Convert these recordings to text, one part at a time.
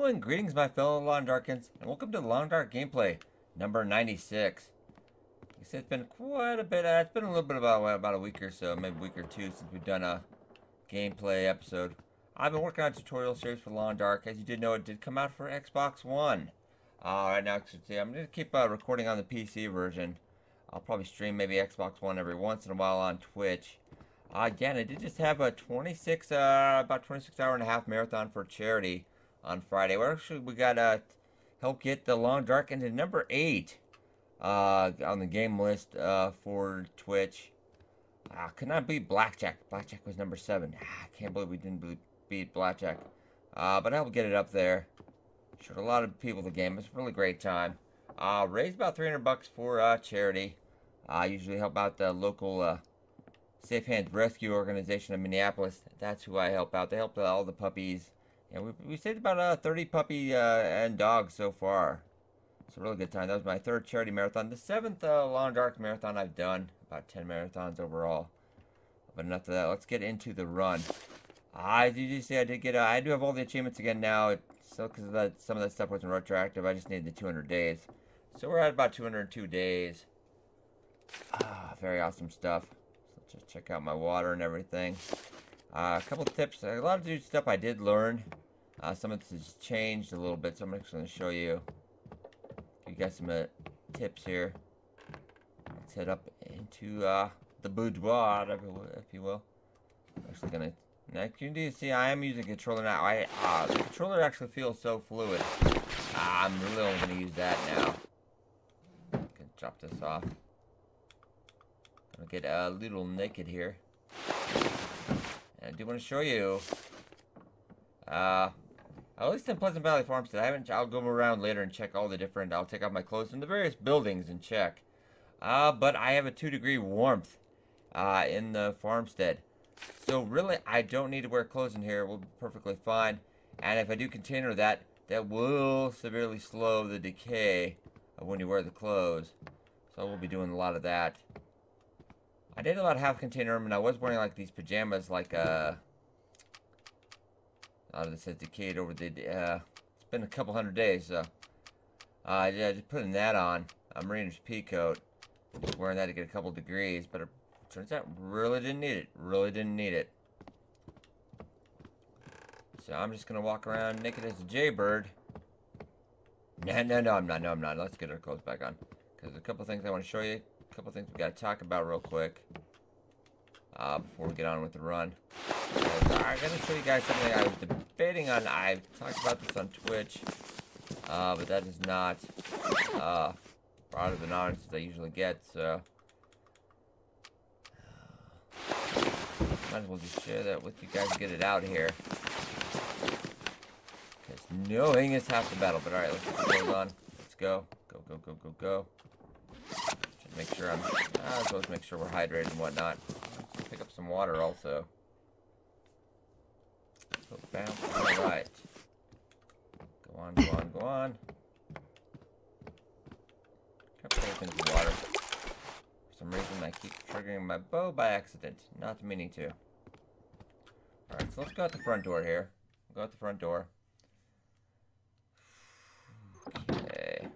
Hello and greetings, my fellow Long Darkins, and welcome to Long Dark Gameplay number 96. You see, it's been quite a bit. It's been a little bit about a week or so, maybe a week or two, since we've done a gameplay episode. I've been working on a tutorial series for Long Dark. As you did know, it did come out for Xbox One. Right now, I'm going to keep recording on the PC version. I'll probably stream maybe Xbox One every once in a while on Twitch. Again, I did just have a about 26 hour and a half marathon for charity on Friday. We got help get the Long Dark into number 8 on the game list for Twitch. Could not beat Blackjack. Blackjack was number 7. I can't believe we didn't beat Blackjack. But I helped get it up there. Showed a lot of people the game. It's a really great time. Raised about $300 for charity. I usually help out the local Safe Hands Rescue Organization in Minneapolis. That's who I help out. They help all the puppies. And we saved about 30 puppy and dogs so far. It's a really good time. That was my 3rd charity marathon. The 7th Long Dark marathon I've done. About 10 marathons overall. But enough of that. Let's get into the run. As you see, I do have all the achievements again now. So because some of that stuff wasn't retroactive, I just needed the 200 days. So we're at about 202 days. Very awesome stuff. So just check out my water and everything. A couple tips. A lot of new stuff I did learn. Some of this has changed a little bit, so I'm actually going to show you. You got some tips here. Let's head up into the boudoir, if you will. I'm actually going to. Now, you can see I am using a controller now. The controller actually feels so fluid. I'm really only going to use that now. I can drop this off. Gonna get a little naked here. And I do want to show you. At least in Pleasant Valley Farmstead, I'll go around later and check all the different. I'll take off my clothes from the various buildings and check. But I have a 2-degree warmth in the farmstead. So really, I don't need to wear clothes in here. We'll be perfectly fine. And if I do container that will severely slow the decay of when you wear the clothes. So we'll be doing a lot of that. I did about half container them, and I was wearing like these pajamas, like a lot of this has decayed over the. It's been a couple hundred days, so yeah, just putting that on. A Mariner's pea coat. Just wearing that to get a couple degrees, but it turns out really didn't need it. Really didn't need it. So I'm just gonna walk around naked as a jaybird. No, I'm not. Let's get our clothes back on, because there's a couple things I want to show you. A couple things we got to talk about real quick before we get on with the run. I'm going to show you guys something I was debating on. I've talked about this on Twitch, but that is not broader than audience as I usually get, so might as well just share that with you guys and get it out here. Because knowing is half the battle. But alright, let's get the clothes on. Let's go. Go. Make sure I'm supposed to make sure we're hydrated and whatnot. Let's pick up some water also. So bounce. Alright. Go on. Couple of things in water. For some reason I keep triggering my bow by accident. Not meaning to. Alright, so let's go out the front door here. Go out the front door. Okay.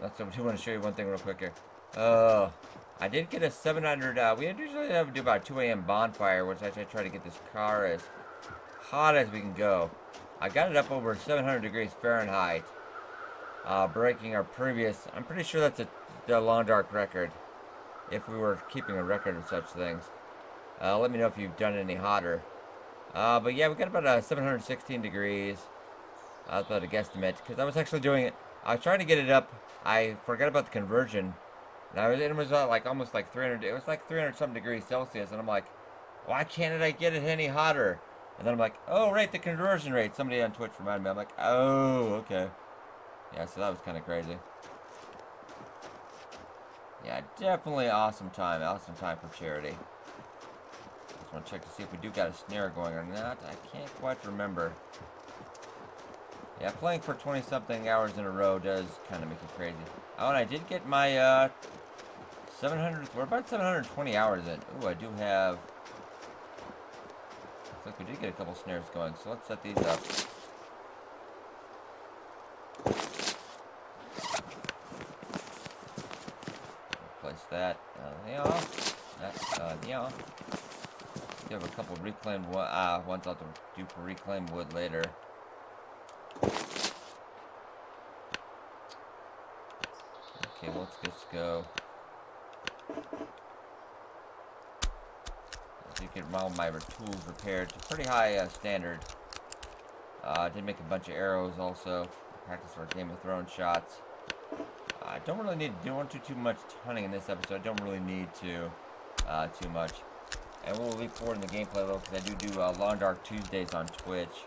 I do want to show you one thing real quick here. I did get a 700, we usually have to do about 2 a.m. bonfire, which I try to get this car as hot as we can go. I got it up over 700 degrees Fahrenheit, breaking our previous, I'm pretty sure that's the Long Dark record, if we were keeping a record of such things. Let me know if you've done it any hotter. But yeah, we got about 716 degrees. That's about a guesstimate, because I was actually doing it. I was trying to get it up. I forgot about the conversion. And it was like almost like 300. It was like 300 something degrees Celsius, and I'm like, why can't I get it any hotter? And then I'm like, oh right, the conversion rate. Somebody on Twitch reminded me. I'm like, oh okay. Yeah, so that was kind of crazy. Yeah, definitely awesome time. Awesome time for charity. Just want to check to see if we do got a snare going or not. I can't quite remember. Yeah, playing for 20-something hours in a row does kind of make it crazy. Oh, and I did get my 700. We're about 720 hours in. Ooh, I do have Looks like we did get a couple snares going, so let's set these up. Place that. Yeah. Yeah. We have a couple reclaimed ones I'll have to do for reclaimed wood later. Okay, well, let's just go. You get all my tools repaired to pretty high standard. I did make a bunch of arrows also. Practice our Game of Thrones shots. I don't really need to do too much hunting in this episode. I don't really need to too much. And we'll leap forward in the gameplay a little because I do Long Dark Tuesdays on Twitch.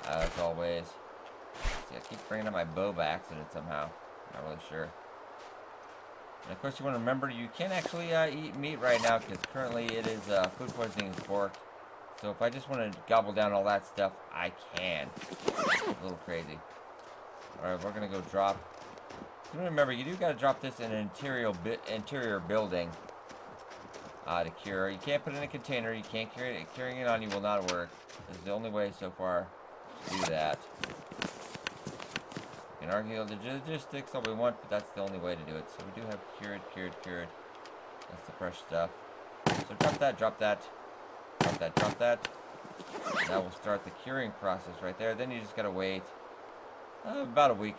As always. See, I keep bringing up my bow by accident somehow. Not really sure. And of course, you want to remember you can't actually eat meat right now because currently it is food poisoning is pork. So if I just want to gobble down all that stuff, I can. It's a little crazy. Alright, we're going to go drop. So remember, you do got to drop this in an interior building to cure. You can't put it in a container. You can't carry it. Carrying it on you will not work. This is the only way so far to do that. You can argue the logistics all we want, but that's the only way to do it. So we do have cured. That's the fresh stuff. So drop that, drop that. Drop that, drop that. Now we'll start the curing process right there. Then you just gotta wait about a week.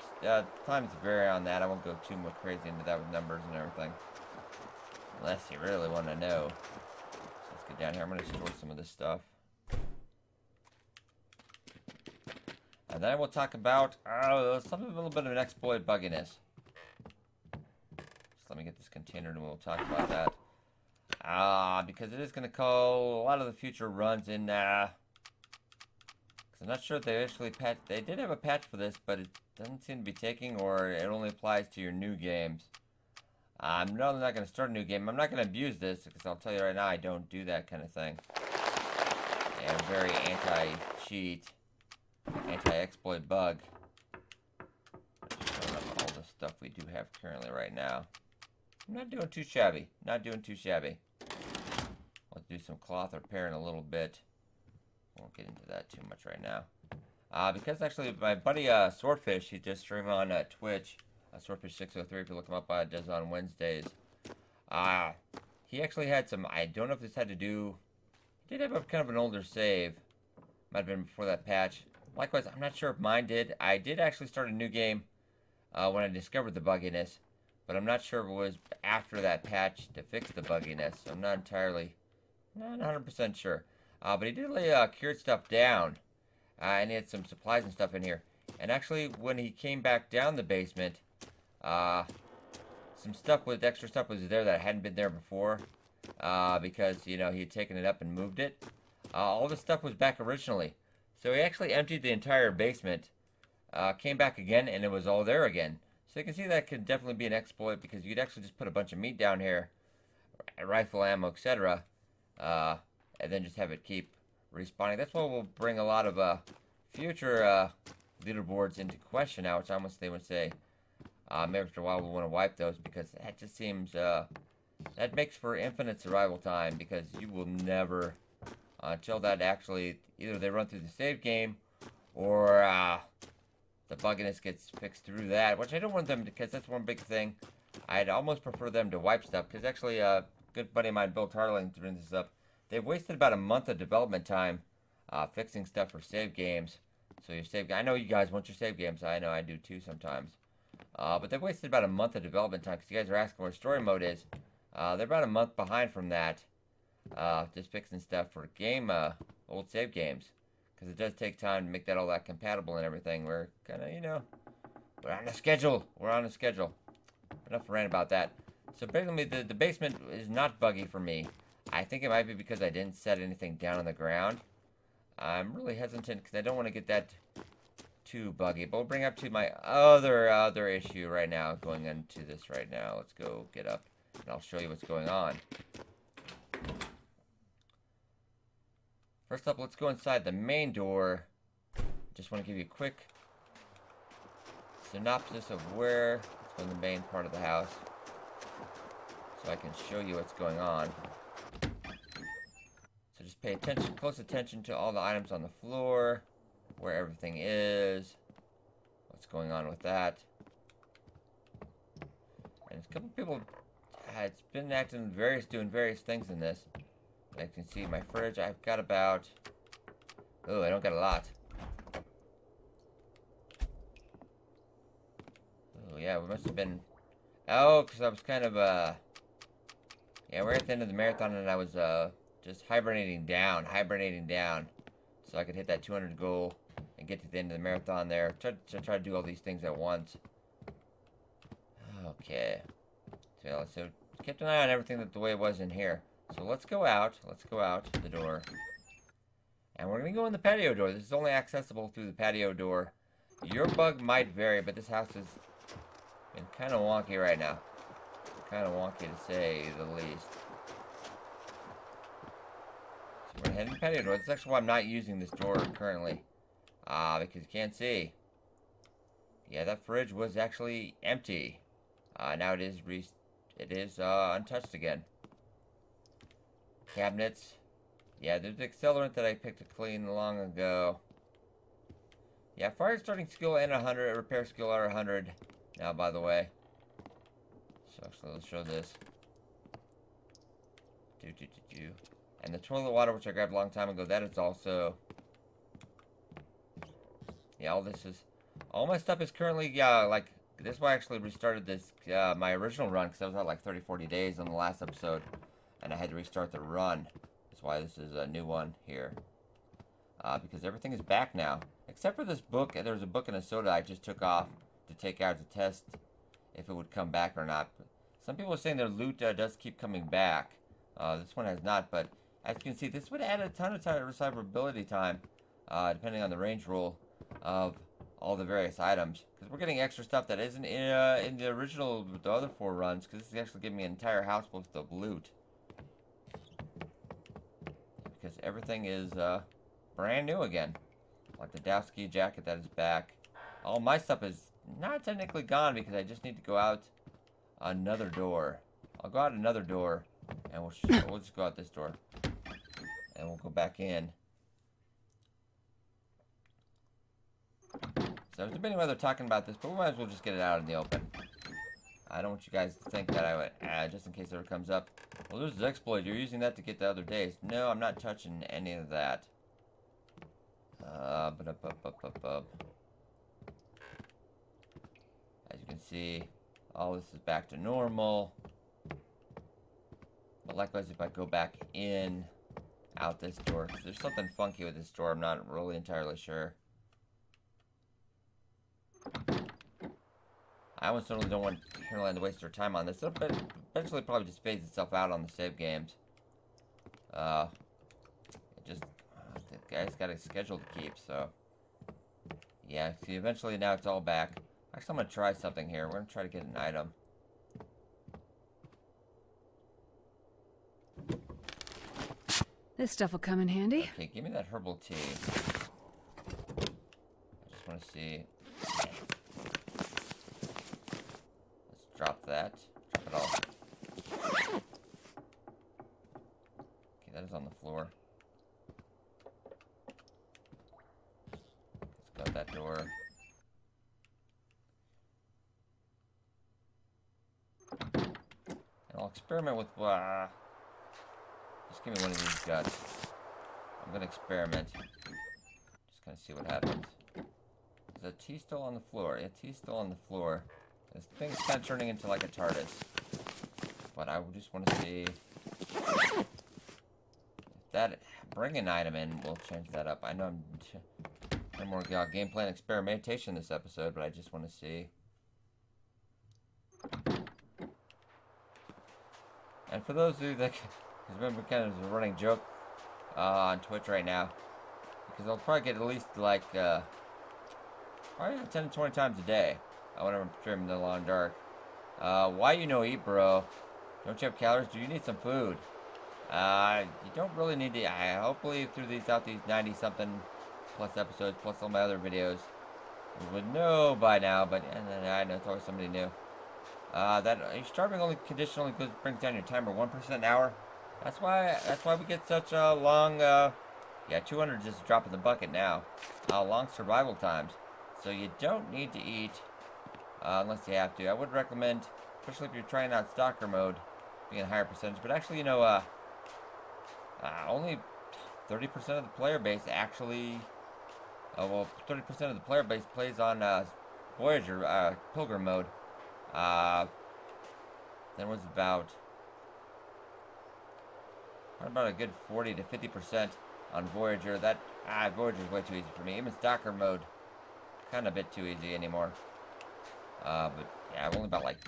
Times vary on that. I won't go too much crazy into that with numbers and everything. Unless you really want to know. So let's get down here. I'm going to store some of this stuff. And then we'll talk about something a little bit of an exploit bugginess. Just let me get this container and we'll talk about that. Because it is going to call a lot of the future runs in because I'm not sure if they actually patched. They did have a patch for this, but it doesn't seem to be taking, or it only applies to your new games. I'm not going to start a new game. I'm not going to abuse this because I'll tell you right now, I don't do that kind of thing. And I'm very anti-cheat, anti-exploit bug. Showing up all the stuff we do have currently right now. I'm not doing too shabby. Not doing too shabby. Let's do some cloth repair in a little bit. Won't get into that too much right now. Because actually my buddy Swordfish, he just streamed on Twitch. Swordfish603, if you look him up, does on Wednesdays. He actually had some, I don't know if this had to do, he did have a kind of an older save. Might have been before that patch. Likewise, I'm not sure if mine did. I did actually start a new game when I discovered the bugginess, but I'm not sure if it was after that patch to fix the bugginess. So I'm not 100% sure. But he did lay cured stuff down, and he had some supplies and stuff in here. And actually, when he came back down the basement, some stuff with extra stuff was there that hadn't been there before, because he had taken it up and moved it. All the stuff was back originally, so he actually emptied the entire basement, came back again, and it was all there again. So you can see that could definitely be an exploit, because you'd actually just put a bunch of meat down here, rifle ammo, etc., and then just have it keep respawning. That's what will bring a lot of future leaderboards into question now, which almost they would say maybe after a while we'll want to wipe those, because that just seems that makes for infinite survival time, because you will never until that actually either they run through the save game or the bugginess gets fixed through that, which I don't want them to, because that's one big thing. I'd almost prefer them to wipe stuff, because actually a good buddy of mine, Bill Tarling, to bring this up, they've wasted about a month of development time fixing stuff for save games. So your save, I know you guys want your save games. I know I do too sometimes. But they've wasted about a month of development time, because you guys are asking where story mode is. They're about a month behind from that. Just fixing stuff for game old save games, because it does take time to make that all that compatible and everything. We're kind of we're on a schedule. We're on a schedule. Enough rant about that. So basically, the basement is not buggy for me. I think it might be because I didn't set anything down on the ground. I'm really hesitant because I don't want to get that too buggy. But we'll bring up to my other issue right now, going into this right now. Let's go get up, and I'll show you what's going on. First up, let's go inside the main door. Just want to give you a quick synopsis of where it's in the main part of the house, so I can show you what's going on. So just Just pay close attention to all the items on the floor, where everything is, what's going on with that. And a couple people had been doing various things in this. I can see my fridge. I've got about, oh, I don't got a lot. Oh yeah, we must have been, oh, because I was kind of, yeah, we're at the end of the marathon and I was, just hibernating down, so I could hit that 200 goal and get to the end of the marathon there. Try to do all these things at once. Okay. So kept an eye on everything the way it was in here. So let's go out the door. And we're going to go in the patio door. This is only accessible through the patio door. Your bug might vary, but this house has been kind of wonky right now. Kind of wonky to say the least. So we're heading to the patio door. That's actually why I'm not using this door currently. Because you can't see. Yeah, that fridge was actually empty. Now it is untouched again. Cabinets. Yeah, there's the accelerant that I picked to clean long ago. Yeah, fire starting skill and 100, repair skill are 100 now, by the way. So actually, let's show this. And the toilet water, which I grabbed a long time ago, that is also... Yeah, all my stuff is currently, like, this is why I actually restarted this, my original run, because I was at like 30-40 days on the last episode, and I had to restart the run. That's why this is a new one here. Because everything is back now. Except for this book. There was a book and a soda I just took off to take out to test if it would come back or not. But some people are saying their loot does keep coming back. This one has not, but as you can see, this would add a ton of recyclability time, depending on the range roll of all the various items. Because we're getting extra stuff that isn't in the original, the other 4 runs, because this is actually giving me an entire house full of loot. Because everything is brand new again. Like the Dowski jacket that is back. All my stuff is not technically gone because I just need to go out another door. I'll go out another door and we'll just go out this door. And we'll go back in. So I was debating whether talking about this, but we might as well just get it out in the open. I don't want you guys to think that I would, just in case it ever comes up. Well, there's an exploit. You're using that to get the other days. No, I'm not touching any of that. As you can see, all this is back to normal. But likewise, if I go back in, out this door, 'cause there's something funky with this door, I'm not really entirely sure. I almost certainly don't want Hinterland to waste their time on this. But eventually probably just fades itself out on the save games. The guy's got a schedule to keep, so... Yeah, see, eventually now it's all back. Actually, I'm going to try something here. We're going to try to get an item. This stuff will come in handy. Okay, give me that herbal tea. I just want to see... Drop that. Drop it all. Okay, that is on the floor. Let's go out that door. And I'll experiment with... just give me one of these guts. I'm going to experiment. Just kind of see what happens. Is that tea still on the floor? Yeah, tea's still on the floor. This thing's kind of turning into like a TARDIS. But I just want to see if that bring an item in will change that up. I know I'm more gameplay and experimentation this episode, but I just want to see. And for those of you that, because remember, kind of a running joke on Twitch right now, because I'll probably get at least like probably 10 to 20 times a day. Whenever I'm streaming the Long Dark. Why you no eat, bro? Don't you have calories? Do you need some food? You don't really need to. Hopefully through these 90-something plus episodes, plus all my other videos, you would know by now, but I know it's always somebody new. That starving only conditionally brings down your timer 1% an hour. That's why we get such a long, yeah, 200 just a drop in the bucket now. Long survival times. So you don't need to eat, unless you have to. I would recommend, especially if you're trying out Stalker mode, being a higher percentage. But actually, you know, only 30% of the player base actually, well, 30% of the player base plays on Voyager, Pilgrim mode. Then was about a good 40 to 50% on Voyager. That Voyager is way too easy for me. Even Stalker mode, kind of a bit too easy anymore. But yeah, I've only about like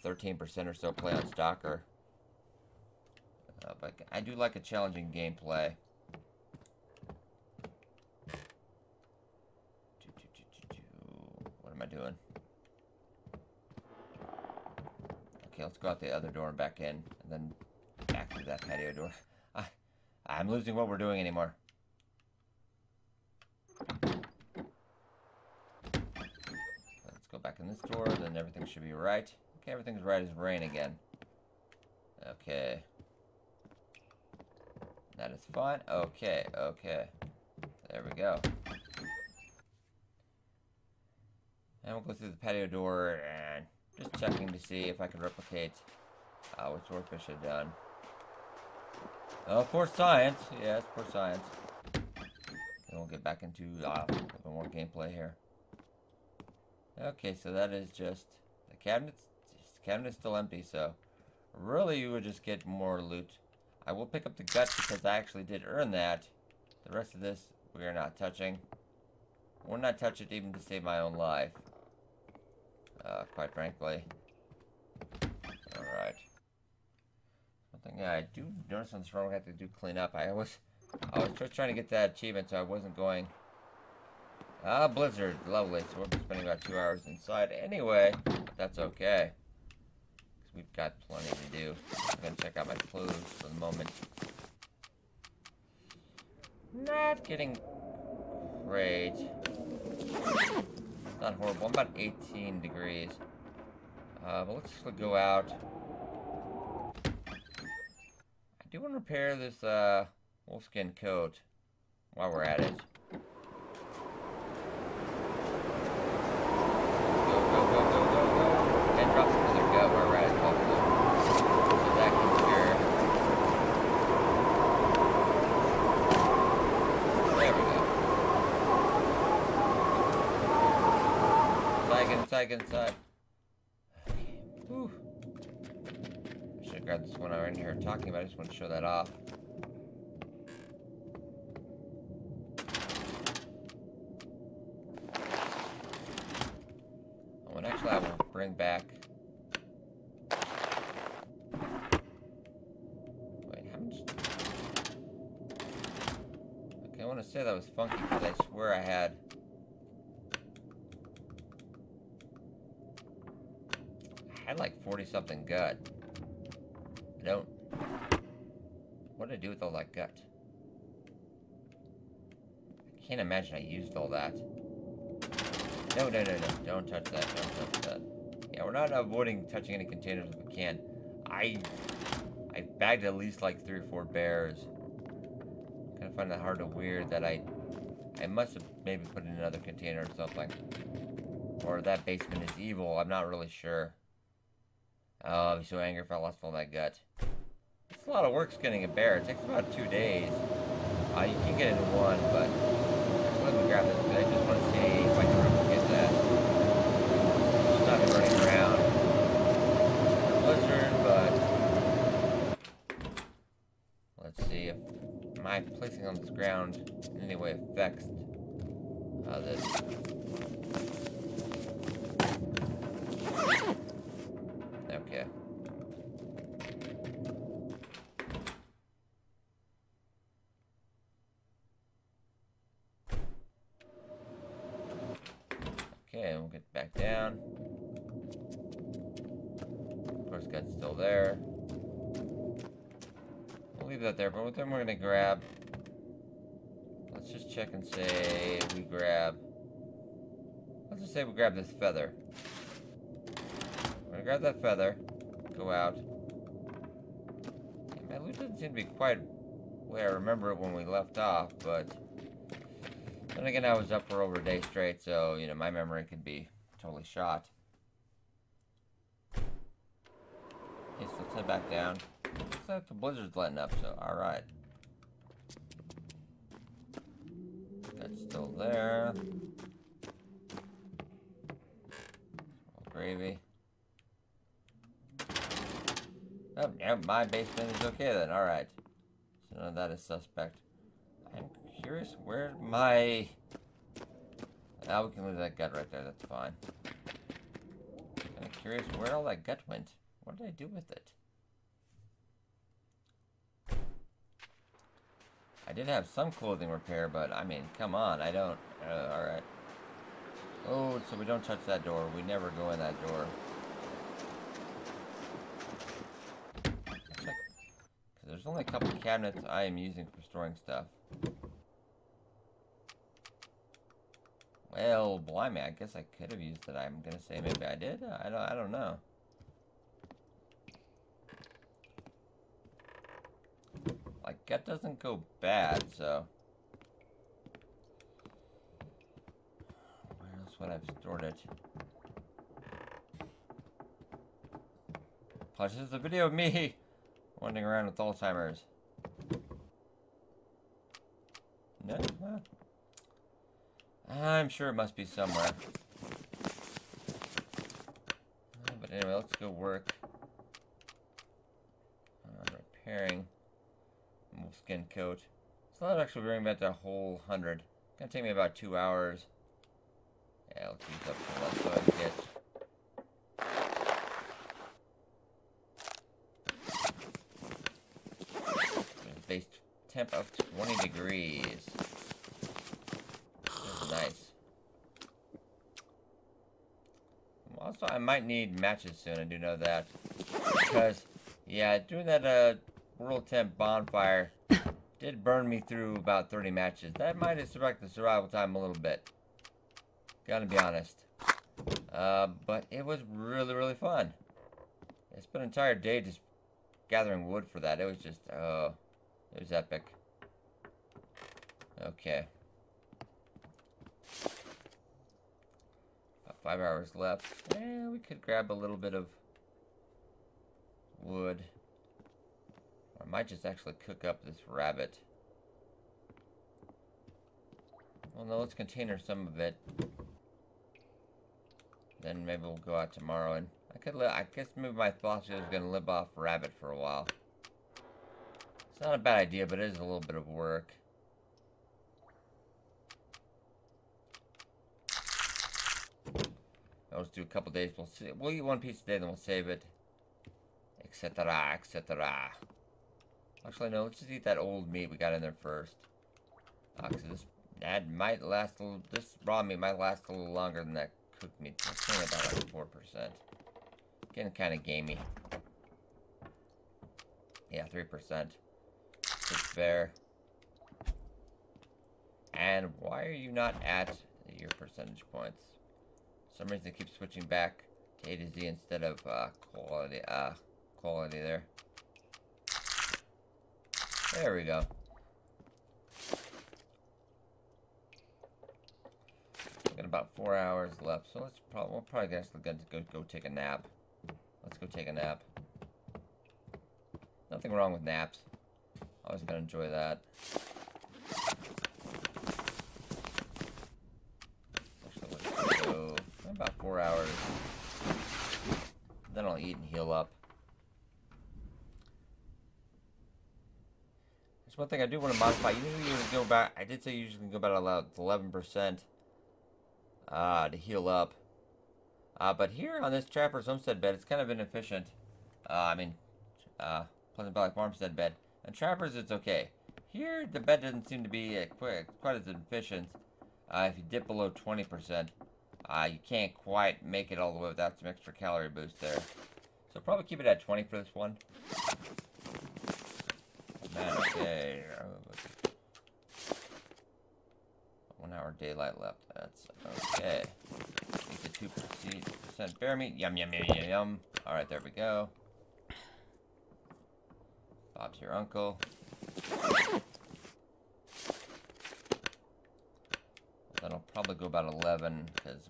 13% or so play on Stalker. But I do like a challenging gameplay. What am I doing? Okay, let's go out the other door and back in, and then back to that patio door. I'm losing what we're doing anymore. Let's go back in this door, then everything should be right. Okay, everything's right as rain again. Okay. That is fine. Okay, okay. There we go. And we'll go through the patio door and just checking to see if I can replicate which work I should have done. For science. Yes, for science. Then we'll get back into a little more gameplay here. Okay, so that is just the cabinet. The cabinet's still empty, so really you would just get more loot. I will pick up the gut because I actually did earn that. The rest of this we are not touching. We'll not touch it even to save my own life. Quite frankly. Alright. Something I do notice on this road I have to do clean up. I was just trying to get that achievement, so I wasn't going. Blizzard, lovely. So we'll be spending about 2 hours inside anyway, but that's okay. Because we've got plenty to do. I'm gonna check out my clothes for the moment. Not getting great. It's not horrible. I'm about 18 degrees. But let's just go out. I do want to repair this wolfskin coat while we're at it. Go, go, go, go, go, go. And drop another gut while we're at it also. So that can cure. There we go. Inside, get inside, get inside. Whew. I should have grabbed this one I was in here talking about. I just want to show that off. Oh, and actually I will bring back... Wait, how much... Okay, I want to say that was funky because I swear I had... I had like 40-something gut. I don't... What did I do with all that gut? I can't imagine I used all that. No, no, no, no. Don't touch that. Don't touch that. Yeah, we're not avoiding touching any containers if we can. I bagged at least like 3 or 4 bears. I kind of find that hard to weird that I must have maybe put in another container or something. Or that basement is evil. I'm not really sure. Oh, I'd be so angry if I lost all that gut. It's a lot of work skinning a bear. It takes about 2 days. You can get it in one, but let me grab this. I just want to see if I can replicate that. It's not running around. Blizzard, but let's see if my placing on this ground in any way affects this. Okay. Okay, we'll get back down. Of course, gut's still there. We'll leave that there, but then we're gonna grab... Let's just check and say we grab... Let's just say we grab this feather. We're gonna grab that feather, go out, My loot doesn't seem to be quite the way I remember it when we left off, but then again, I was up for over a day straight, so, you know, my memory could be totally shot. Okay, so let's head back down. Looks like the blizzard's letting up, so alright. That's still there. Gravy. Oh, yeah, my basement is okay then. Alright. So none of that is suspect. I'm curious where my... Now we can leave that gut right there. That's fine. I'm curious where all that gut went. What did I do with it? I did have some clothing repair, but I mean, come on. I don't... Alright. Oh, so we don't touch that door. We never go in that door. Because there's only a couple of cabinets I am using for storing stuff. Well, blimey, I guess I could have used it. I'm gonna say maybe I did. I don't know. Like, that doesn't go bad, so... Where else would I have stored it? Plus, this is a video of me wandering around with Alzheimer's. No? Well, I'm sure it must be somewhere. But anyway, let's go work on repairing skin coat. So that'll actually bring me back to a whole 100. It's gonna take me about 2 hours. Yeah, let's use up some less so I can get base temp of 20 degrees. That's nice. Also, I might need matches soon. I do know that. Because, yeah, doing that world temp bonfire did burn me through about 30 matches. That might have subtracted the survival time a little bit. Gotta be honest. But it was really, really fun. I spent an entire day just gathering wood for that. It was just, it was epic. Okay. About 5 hours left. Yeah, we could grab a little bit of wood. I might just actually cook up this rabbit. Well, no, let's container some of it. Then maybe we'll go out tomorrow and I guess maybe my thoughts is gonna live off rabbit for a while. It's not a bad idea, but it is a little bit of work. I'll just do a couple days. We'll eat one piece a day, then we'll save it, etc., etc. Actually, no. Let's just eat that old meat we got in there first. Cause that might last a little. This raw meat might last a little longer than that cooked meat. It's only about like 4%. Getting kind of gamey. Yeah, 3%. It's fair. And why are you not at your percentage points? For some reason, it keeps switching back to A to Z instead of quality. Quality there. There we go. We've got about 4 hours left, so we'll probably guess go take a nap. Let's go take a nap. Nothing wrong with naps. Always gonna enjoy that. Actually, let's go about 4 hours. Then I'll eat and heal up. There's one thing I do want to modify. You usually go back. I did say you usually go about 11% to heal up. But here on this Trapper's Homestead bed, it's kind of inefficient. Pleasant Valley Farmstead bed. And Trapper's, it's okay. Here, the bed doesn't seem to be quite as efficient. If you dip below 20%, you can't quite make it all the way without some extra calorie boost there. So probably keep it at 20 for this one. Man, okay. 1 hour daylight left. That's okay. Eat the 2% bear meat. Yum, yum, yum, yum, yum. Alright, there we go. Bob's your uncle. Then I'll probably go about 11 because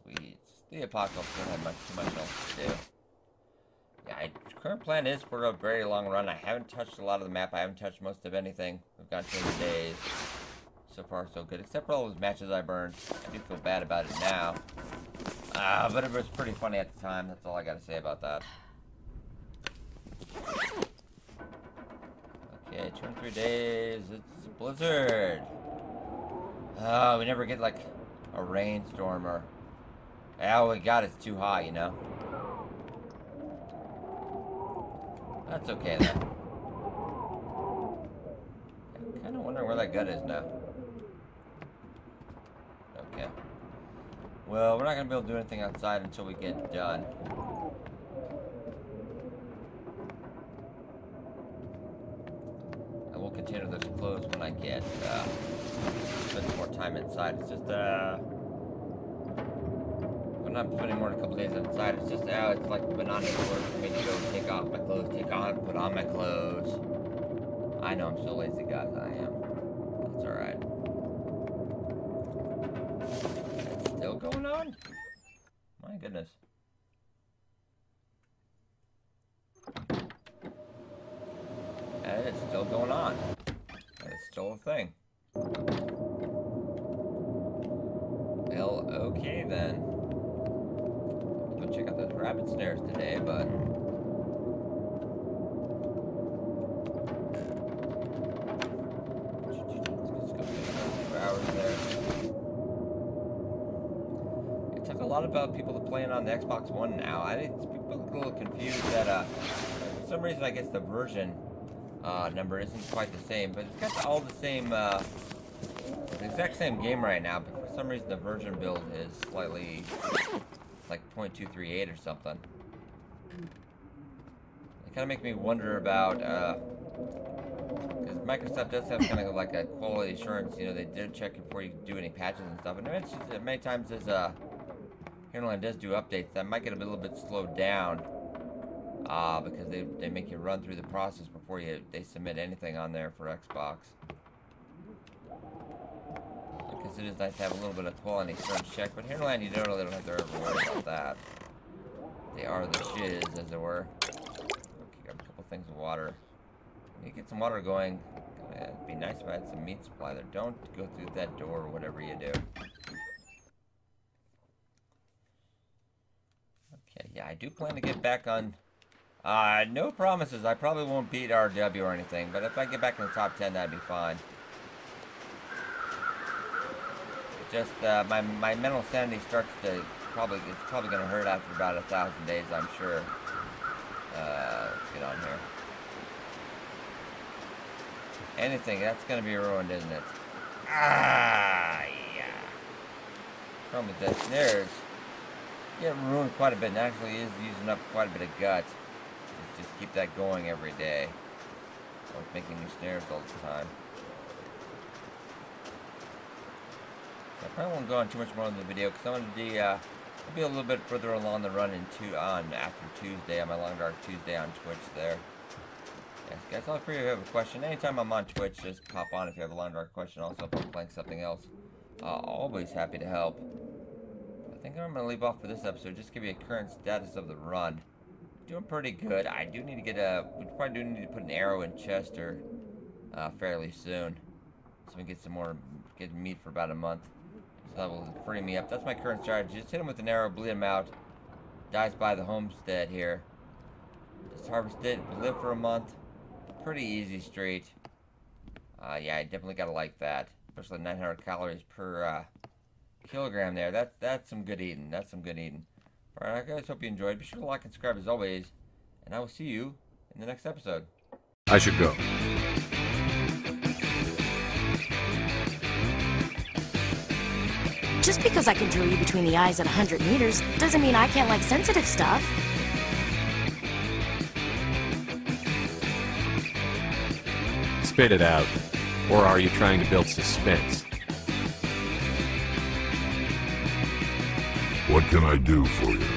the apocalypse don't have too much else to do. Yeah, current plan is for a very long run. I haven't touched a lot of the map. I haven't touched most of anything. We've gone 200 days. So far, so good. Except for all those matches I burned. I do feel bad about it now. But it was pretty funny at the time. That's all I got to say about that. Okay, 23 days. It's a blizzard. Oh, we never get like a rainstorm or... Oh, we got it's too high, you know? That's okay then. I'm kind of wondering where that gut is now. Okay. Well, we're not going to be able to do anything outside until we get done. I will continue those clothes when I get spend more time inside. It's just I'm not spending more than a couple days outside. It's just it's like banana work for me to go take off my clothes, put on my clothes. I know I'm so lazy, guys. I am. That's alright. It's still going on? My goodness. And it's still going on. It's still a thing. Well, okay then. Check out those rabbit snares today, but let's go 2 hours there. It took a lot about people playing on the Xbox One now. I think people look a little confused that for some reason I guess the version number isn't quite the same, but it's got all the same the exact same game right now, but for some reason the version build is slightly like 0.238 or something. It kind of makes me wonder about because Microsoft does have kind of like a quality assurance, you know, they do check before you do any patches and stuff, and it's just, many times as Hinterland does do updates that might get a little bit slowed down because they make you run through the process before they submit anything on there for Xbox. Because it is nice to have a little bit of quality assurance check, but Hinterland you don't have to ever worry about that. They are the shiz, as it were. Okay, grab a couple things of water. You get some water going. It'd be nice if I had some meat supply there. Don't go through that door or whatever you do. Okay, yeah, I do plan to get back on. No promises. I probably won't beat RW or anything, but if I get back in the top 10, that'd be fine. Just my mental sanity starts to it's probably gonna hurt after about 1,000 days, I'm sure. Let's get on here. Anything that's gonna be ruined, isn't it? Yeah. Problem with that snares getting ruined quite a bit, and actually is using up quite a bit of guts. Just keep that going every day. Or making new snares all the time. I probably won't go on too much more in the video because I'm going to be a little bit further along the run after Tuesday on my Long Dark Tuesday on Twitch there. Yes, guys, I'll free if you have a question. Anytime I'm on Twitch, just pop on if you have a Long Dark question. Also, if I'm playing something else, always happy to help. I think I'm going to leave off for this episode. Just give you a current status of the run. Doing pretty good. I do need to get we probably do need to put an arrow in Chester fairly soon, so we can get meat for about a month. So that will free me up. That's my current strategy. Just hit him with an arrow, bleed him out. Dies by the homestead here. Just harvest it, live for a month. Pretty easy street. Yeah, I definitely gotta like that. Especially 900 calories per kilogram there. That's some good eating. That's some good eating. Alright, guys, hope you enjoyed. Be sure to like and subscribe as always. And I will see you in the next episode. I should go. Just because I can drill you between the eyes at 100 meters doesn't mean I can't like sensitive stuff. Spit it out. Or are you trying to build suspense? What can I do for you?